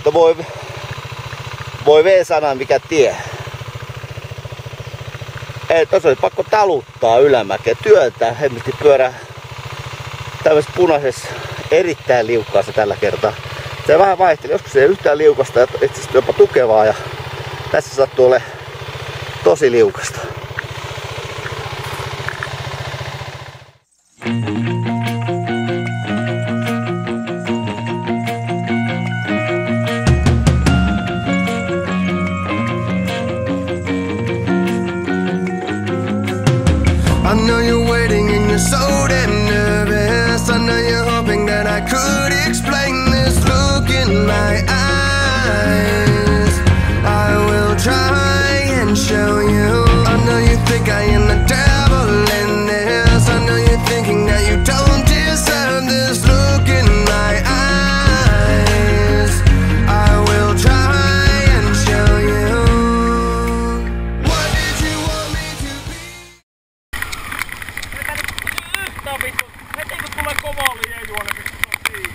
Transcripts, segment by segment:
Mutta voi V-sana mikä tie. Ei, tos oli pakko taluttaa ylämäkeä, työntää, hemmetti pyörää tämmöisessä punaisessa erittäin liukkaassa tällä kertaa. Se vähän vaihteli, joskus se ei yhtään liukasta ja itse asiassa jopa tukevaa ja tässä sattuu olemaan tosi liukasta. I know you're waiting and you're so damn nervous. I know you're hoping that I could explain this look in my eyes. I will try and show you. I know you think I am the devil in this. I know you're thinking that you don't deserve this look in my eyes. I will try and show you. What did you want me to be? Vittu, heti kun tulee kovaa liejuolle, niin se on siinä.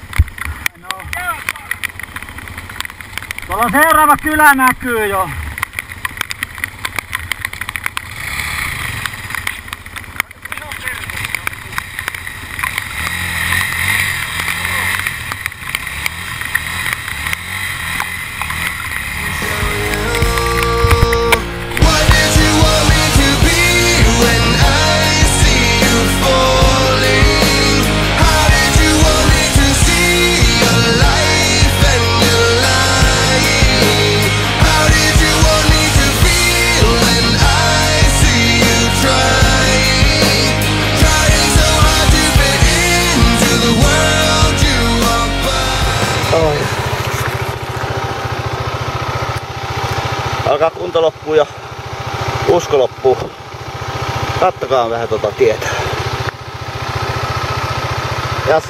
No. Tuolla seuraava kylä näkyy jo. Alkaa kunto loppuu ja usko loppuu. Kattokaa vähän tota tietä. Ja